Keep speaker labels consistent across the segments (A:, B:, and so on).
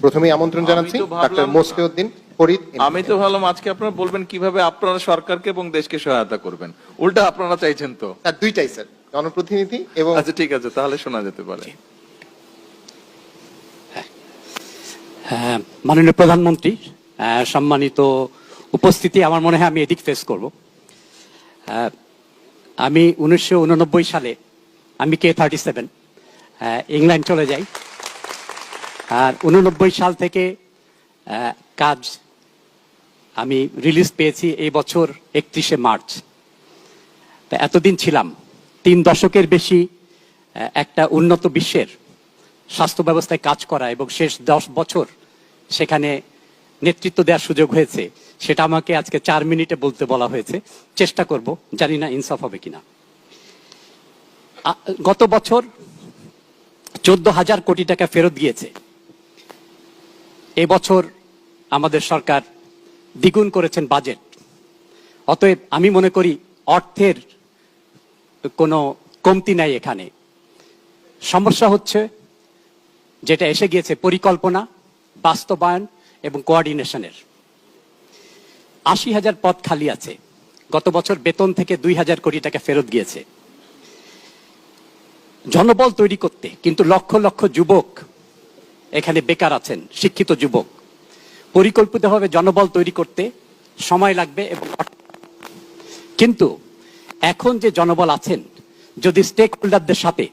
A: প্রথমেই আমন্ত্রণ জানাচ্ছি ডাক্তার মোসলেউদ্দিন ফরিদ।
B: আমি তো ভাবলাম আজকে আপনারা বলবেন কিভাবে আপনারা সরকারকে এবং দেশকে সহায়তা করবেন, উল্টা আপনারা চাইছেন তো।
A: স্যার দুইটাই স্যার, জনপ্রতিনিধি এবং
B: আচ্ছা ঠিক আছে, তাহলে শোনা যেতে পারে।
C: মাননীয় প্রধানমন্ত্রী, সম্মানিত উপস্থিতি, আমার মনে হয় আমি এদিক ফেস করব। আমি 1989 সালে আমি K-37 ইংল্যান্ড চলে যাই, আর 89 সাল থেকে কাজ আমি রিলিজ পেয়েছি এই বছর 31শে মার্চ। তা এতদিন ছিলাম 3 দশকের বেশি একটা উন্নত বিশ্বের স্বাস্থ্য ব্যবস্থায় কাজ করা, এবং শেষ 10 বছর সেখানে নেতৃত্ব দেওয়ার সুযোগ হয়েছে। সেটা আমাকে আজকে 4 মিনিটে বলতে বলা হয়েছে, চেষ্টা করব, জানি না ইনসাফ হবে কিনা। গত বছর 14,000 কোটি টাকা ফেরত গিয়েছে। এবছর আমাদের সরকার দ্বিগুণ করেছেন বাজেট। অতএব আমি মনে করি অর্থের কোনো কমতি নাই এখানে। সমস্যা হচ্ছে যেটা এসে গিয়েছে পরিকল্পনা, বাস্তবায়ন এবং কোঅর্ডিনেশনের। 80,000 পদ খালি আছে। গত বছর বেতন থেকে 2,000 কোটি টাকা ফেরত গিয়েছে জনবল তৈরি করতে, কিন্তু লক্ষ লক্ষ যুবক এখানে বেকার আছেন, শিক্ষিত যুবক। পরিকল্পিতভাবে জনবল তৈরি করতে সময় লাগবে, এবং কিন্তু এখন যে জনবল আছেন, যদি স্টেক হোল্ডারদের সাথে,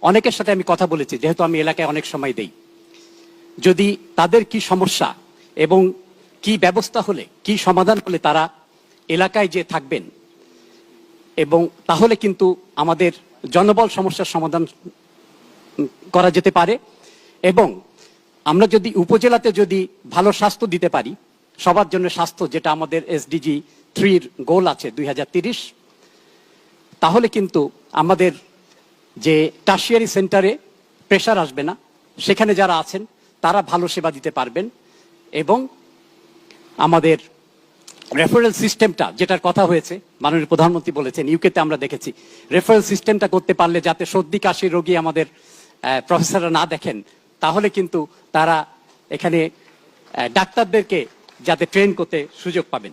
C: অনেকের সাথে আমি কথা বলেছি, যেহেতু আমি এলাকায় অনেক সময় দেই, যদি তাদের কি সমস্যা এবং কি ব্যবস্থা হলে, কি সমাধান হলে তারা এলাকায় যে থাকবেন, এবং তাহলে কিন্তু আমাদের জনবল সমস্যার সমাধান করা যেতে পারে। এবং আমরা যদি উপজেলাতে যদি ভালো স্বাস্থ্য দিতে পারি, সবার জন্য স্বাস্থ্য, যেটা আমাদের SDG 3 গোল আছে 2030, তাহলে কিন্তু আমাদের যে টারশিয়ারি সেন্টারে প্রেশার আসবে না, সেখানে যারা আছেন তারা ভালো সেবা দিতে পারবেন। এবং আমাদের রেফারেল সিস্টেমটা, যেটার কথা হয়েছে, মাননীয় প্রধানমন্ত্রী বলেছেন, ইউকেতে আমরা দেখেছি রেফারেল সিস্টেমটা করতে পারলে, যাতে সর্দি কাশির রোগী আমাদের প্রফেসররা না দেখেন, তাহলে কিন্তু তারা এখানে ডাক্তারদেরকে যাতে ট্রেন করতে সুযোগ পাবেন।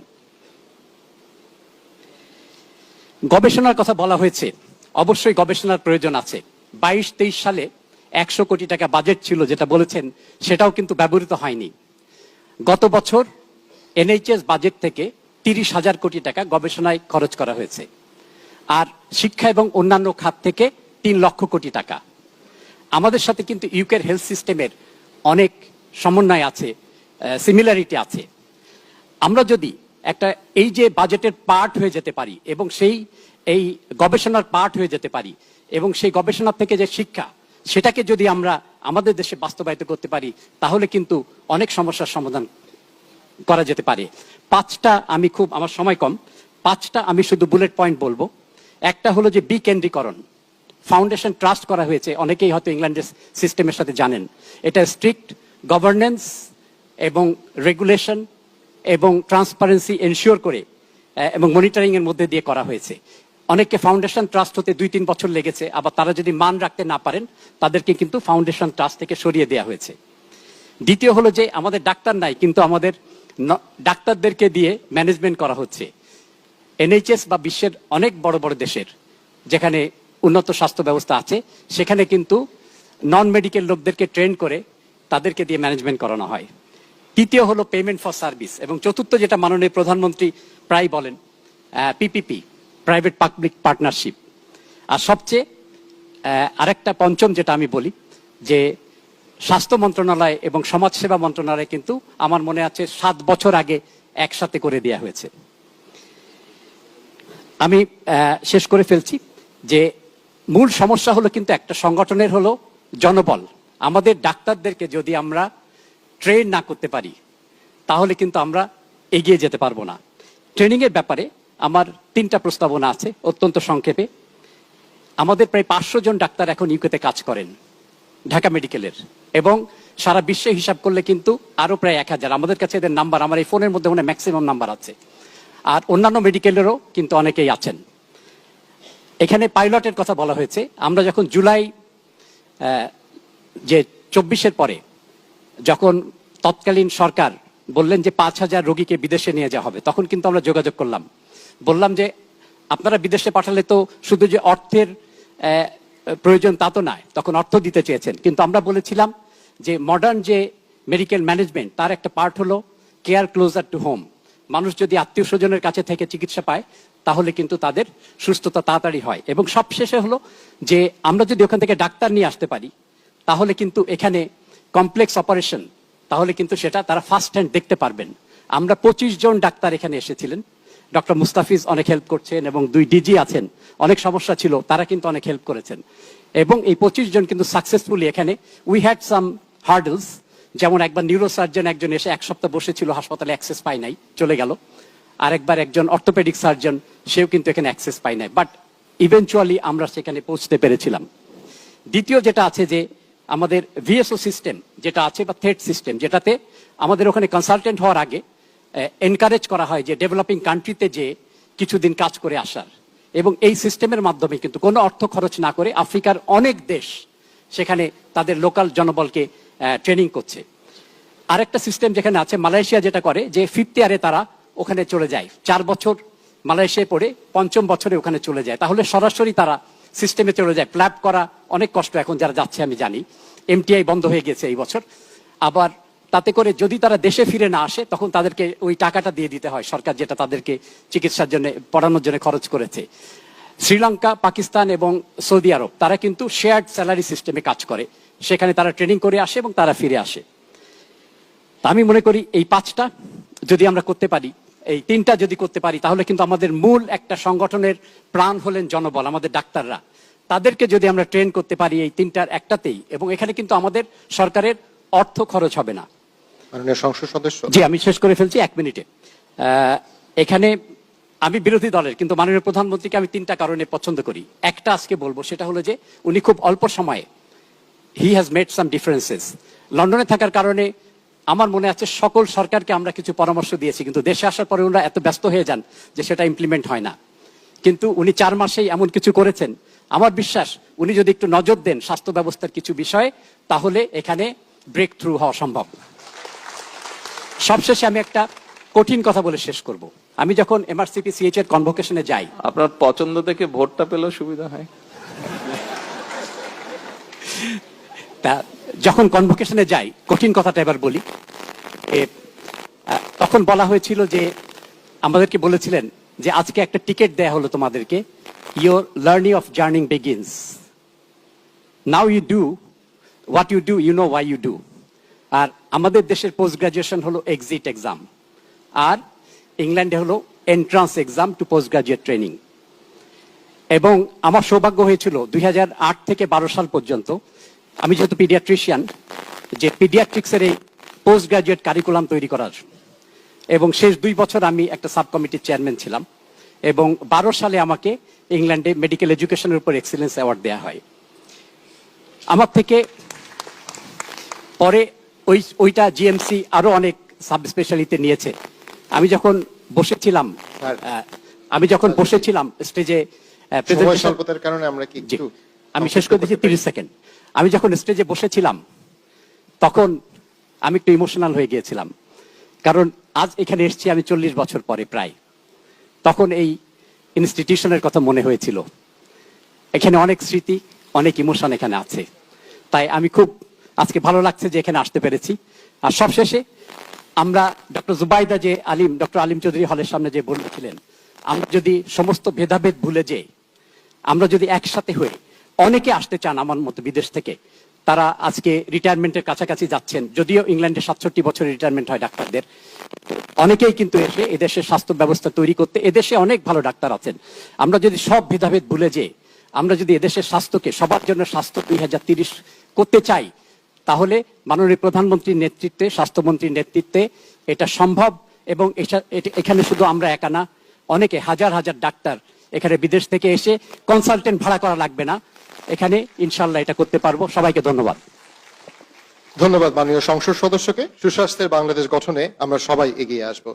C: গবেষণার কথা বলা হয়েছে, অবশ্যই গবেষণার প্রয়োজন আছে। 22-23 সালে 100 কোটি টাকা বাজেট ছিল, যেটা বলেছেন, সেটাও কিন্তু ব্যবহৃত হয়নি। গত বছর NHS বাজেট থেকে 30,000 কোটি টাকা গবেষণায় খরচ করা হয়েছে, আর শিক্ষা এবং অন্যান্য খাত থেকে 3 লক্ষ কোটি টাকা। আমাদের সাথে কিন্তু ইউকের হেলথ সিস্টেমের অনেক সমন্বয় আছে, সিমিলারিটি আছে। আমরা যদি একটা এই যে বাজেটের পার্ট হয়ে যেতে পারি, এবং এই গবেষণার পার্ট হয়ে যেতে পারি, এবং সেই গবেষণা থেকে যে শিক্ষা, সেটাকে যদি আমরা আমাদের দেশে বাস্তবায়িত করতে পারি, তাহলে কিন্তু অনেক সমস্যার সমাধান করা যেতে পারে। 5টা, আমি আমার সময় কম, 5টা আমি শুধু বুলেট পয়েন্ট বলবো। একটা হলো যে বিকেন্দ্রীকরণ, ফাউন্ডেশন ট্রাস্ট করা হয়েছে, অনেকেই হয়তো ইংল্যান্ডের সিস্টেমের সাথে জানেন। এটা স্ট্রিক্ট গভর্নেন্স এবং রেগুলেশন এবং ট্রান্সপারেন্সি এনশিওর করে এবং মনিটরিং এর মধ্যে দিয়ে করা হয়েছে। অনেককে ফাউন্ডেশন ট্রাস্ট হতে 2-3 বছর লেগেছে, আবার তারা যদি মান রাখতে না পারেন, তাদেরকে কিন্তু ফাউন্ডেশন ট্রাস্ট থেকে সরিয়ে দেওয়া হয়েছে। দ্বিতীয় হলো যে আমাদের ডাক্তার নাই, কিন্তু আমাদের ডাক্তারদেরকে দিয়ে ম্যানেজমেন্ট করা হচ্ছে। NHS বা বিশ্বের অনেক বড় বড় দেশের যেখানে উন্নত স্বাস্থ্য ব্যবস্থা আছে, সেখানে কিন্তু নন মেডিকেল লোকদেরকে ট্রেন করে তাদেরকে দিয়ে ম্যানেজমেন্ট করানো হয়। তৃতীয় হলো পেমেন্ট ফর সার্ভিস, এবং চতুর্থ, যেটা মাননীয় প্রধানমন্ত্রী প্রায় বলেন, PPP, প্রাইভেট পাবলিক পার্টনারশিপ। আর সবচেয়ে আরেকটা পঞ্চম যেটা আমি বলি, যে স্বাস্থ্য মন্ত্রণালয় এবং সমাজসেবা মন্ত্রণালয় কিন্তু আমার মনে আছে 7 বছর আগে একসাথে করে দেওয়া হয়েছে। আমি শেষ করে ফেলছি যে মূল সমস্যা হলো কিন্তু একটা সংগঠনের হলো জনবল। আমাদের ডাক্তারদেরকে যদি আমরা ট্রেন না করতে পারি, তাহলে কিন্তু আমরা এগিয়ে যেতে পারবো না। ট্রেনিং এর ব্যাপারে আমার 3টা প্রস্তাবনা আছে, অত্যন্ত সংক্ষেপে। আমাদের প্রায় 500 জন ডাক্তার এখন ইউকেতে কাজ করেন, ঢাকা মেডিকেলের, এবং সারা বিশ্বে হিসাব করলে কিন্তু আরো প্রায় 1000। আমাদের কাছে এদের নাম্বার, আমার এই ফোনের মধ্যে মনে ম্যাক্সিমাম নাম্বার আছে, আর অন্যান্য মেডিকেলেরও কিন্তু অনেকেই আছেন। এখানে পাইলটের কথা বলা হয়েছে। আমরা যখন জুলাই যে 24-এর পরে যখন তৎকালীন সরকার বললেন যে 5,000 রোগীকে বিদেশে নিয়ে যাওয়া হবে। তখন কিন্তু আমরা যোগাযোগ করলাম, বললাম যে আপনারা বিদেশে পাঠালে তো শুধু যে অর্থের প্রয়োজন তা তো নয়, তখন অর্থ দিতে চেয়েছেন, কিন্তু আমরা বলেছিলাম যে মডার্ন যে মেডিকেল ম্যানেজমেন্ট তার একটা পার্ট হলো কেয়ার ক্লোজার টু হোম। মানুষ যদি আত্মীয় স্বজনের কাছে থেকে চিকিৎসা পায় তাহলে কিন্তু তাদের সুস্থতা তাড়াতাড়ি হয়। এবং সবশেষে হলো যে আমরা যদি ওখান থেকে ডাক্তার নিয়ে আসতে পারি তাহলে কিন্তু এখানে কমপ্লেক্স অপারেশন, তাহলে কিন্তু সেটা তারা ফার্স্ট হ্যান্ড দেখতে পারবেন। আমরা 25 জন ডাক্তার এখানে এসেছিলেন, ডক্টর মুস্তাফিজ অনেক হেল্প করছেন এবং 2 ডিজি আছেন, অনেক সমস্যা ছিল তারা কিন্তু অনেক হেল্প করেছেন। এবং এই 25 জন কিন্তু সাকসেসফুলি এখানে উই হ্যাড সাম হার্ডলস, যেমন একবার নিউরোসার্জন একজন এসে 1 সপ্তাহ বসেছিল, হাসপাতালে অ্যাক্সেস পায় নাই, চলে গেল। আরেকবার একজন অর্থোপেডিক সার্জন, সেও কিন্তু এখানে অ্যাক্সেস পায় নাই, বাট ইভেনচুয়ালি আমরা সেখানে পৌঁছতে পেরেছিলাম। দ্বিতীয় যেটা আছে যে আমাদের ভিএসও সিস্টেম যেটা আছে বা থ্রেড সিস্টেম, যেটাতে আমাদের ওখানে কনসালটেন্ট হওয়ার আগে এনকারেজ করা হয় যে ডেভেলপিং কান্ট্রিতে যে কিছুদিন কাজ করে আসার, এবং এই সিস্টেমের মাধ্যমে কিন্তু কোনো অর্থ খরচ না করে আফ্রিকার অনেক দেশ সেখানে তাদের লোকাল জনবলকে ট্রেনিং করছে। আরেকটা সিস্টেম যেখানে আছে মালয়েশিয়া, যেটা করে যে 5th ইয়ারে তারা ওখানে চলে যায়, 4 বছর মালয়েশিয়ায় পড়ে 5ম বছরে ওখানে চলে যায়, তাহলে সরাসরি তারা সিস্টেমে চলে যায়। ফ্ল্যাপ করা অনেক কষ্ট, এখন যারা যাচ্ছে আমি জানি, এমটিআই বন্ধ হয়ে গেছে এই বছর। আবার তাতে করে যদি তারা দেশে ফিরে না আসে তখন তাদেরকে ওই টাকাটা দিয়ে দিতে হয় সরকার, যেটা তাদেরকে চিকিৎসার জন্য পড়ানোর জন্য খরচ করেছে। শ্রীলঙ্কা, পাকিস্তান এবং সৌদি আরব তারা কিন্তু শেয়ার্ড স্যালারি সিস্টেমে কাজ করে, সেখানে তারা ট্রেনিং করে আসে এবং তারা ফিরে আসে। তা আমি মনে করি এই 5টা যদি আমরা করতে পারি, এই 3টা যদি করতে পারি, তাহলে কিন্তু আমাদের মূল একটা সংগঠনের প্রাণ হলেন জনবল, আমাদের ডাক্তাররা। তাদেরকে যদি আমরা ট্রেন করতে পারি এই 3টার একটাতেই, এবং এখানে কিন্তু আমাদের সরকারের অর্থ খরচ হবে না।
A: মাননীয় সংসদ সদস্য,
C: জি আমি শেষ করে ফেলছি 1 মিনিটে। এখানে আমি বিরোধী দলের, কিন্তু মাননীয় প্রধানমন্ত্রীকে আমি 3টা কারণে পছন্দ করি। একটা আজকে বলবো, সেটা হলো যে উনি খুব অল্প সময়ে he has made some differences. লন্ডনে থাকার কারণে আমার মনে আছে সকল সরকারকে আমরা কিছু পরামর্শ দিয়েছি, কিন্তু দেশে আসার পরে ওনারা এত ব্যস্ত হয়ে যান যে সেটা ইমপ্লিমেন্ট হয় না। কিন্তু উনি 4 মাসেই এমন কিছু করেছেন, আমার বিশ্বাস উনি যদি একটু নজর দেন স্বাস্থ্য ব্যবস্থার কিছু বিষয়ে, তাহলে এখানে ব্রেক থ্রু হওয়া সম্ভব। সবশেষে আমি একটা কঠিন কথা বলে শেষ করব। আমি যখন এমআরসিপি সিএইচ এর কনভোকেশনে যাই,
B: আপনার পছন্দ থেকে ভোটটা পেলেও সুবিধা হয়।
C: তা যখন কনভোকেশনে যাই, কঠিন কথাটা এবার বলি, তখন বলা হয়েছিল যে আমাদেরকে বলেছিলেন যে আজকে একটা টিকিট দেয়া হলো তোমাদেরকে, your learning of journeying begins, now you do what you do, you know why you do. আর আমাদের দেশের পোস্ট গ্রাজুয়েশন হলো এক্সিট এক্সাম, আর ইংল্যান্ডে হলো entrance exam to post graduate training. এবং আমার সৌভাগ্য হয়েছিল 2008 থেকে 12 সাল পর্যন্ত, আমি যেহেতু পিডিয়াট্রিশিয়ান, যে পিডিয়াট্রিক্সের এই পোস্ট গ্রাজুয়েট কারিকুলাম তৈরি করার, এবং শেষ 2 বছর আমি একটা সাব কমিটির চেয়ারম্যান ছিলাম। এবং 12 সালে আমাকে ইংল্যান্ডে মেডিকেল এডুকেশনের উপর এক্সিলেন্স অ্যাওয়ার্ড দেওয়া হয়। আমার থেকে পরে ওইটা জিএমসি আরো অনেক সাব স্পেশালিতে নিয়েছে। আমি যখন বসেছিলাম স্টেজে,
A: স্বল্পতার কারণে আমরা কি একটু
C: আমি শেষ করে দিচ্ছি 30 সেকেন্ড। আমি যখন স্টেজে বসেছিলাম তখন আমি একটু ইমোশনাল হয়ে গিয়েছিলাম, কারণ আজ এখানে এসেছি আমি 40 বছর পরে প্রায়। তখন এই ইনস্টিটিউশনের কথা মনে হয়েছিল, এখানে অনেক স্মৃতি, অনেক ইমোশন এখানে আছে। তাই আমি খুব আজকে ভালো লাগছে যে এখানে আসতে পেরেছি। আর সবশেষে আমরা ডক্টর জুবাইদা যে আলিম, ডক্টর আলিম চৌধুরী হলের সামনে যে বলেছিলেন, আমরা যদি সমস্ত ভেদাভেদ ভুলে যাই, আমরা যদি একসাথে হয়ে, অনেকে আসতে চান আমার মতো বিদেশ থেকে, তারা আজকে রিটায়ারমেন্টের কাছাকাছি যাচ্ছেন, যদিও ইংল্যান্ডে 67 বছরের রিটায়ারমেন্ট হয় ডাক্তারদের। অনেকেই কিন্তু এসে এদেশের স্বাস্থ্য ব্যবস্থা তৈরি করতে, এদেশে অনেক ভালো ডাক্তার আছেন। আমরা যদি সব ভেদাভেদ ভুলে যাই, আমরা যদি এদেশের স্বাস্থ্যকে সবার জন্য স্বাস্থ্য 2030 করতে চাই, তাহলে মাননীয় প্রধানমন্ত্রীর নেতৃত্বে, স্বাস্থ্যমন্ত্রীর নেতৃত্বে এটা সম্ভব। এবং এখানে শুধু আমরা একা না, অনেকে হাজার হাজার ডাক্তার এখানে বিদেশ থেকে এসে, কনসালটেন্ট ভাড়া করা লাগবে না, এখানে ইনশাল্লাহ এটা করতে পারবো। সবাইকে ধন্যবাদ।
A: ধন্যবাদ মাননীয় সংসদ সদস্যকে। সুস্বাস্থ্যের বাংলাদেশ গঠনে আমরা সবাই এগিয়ে আসব।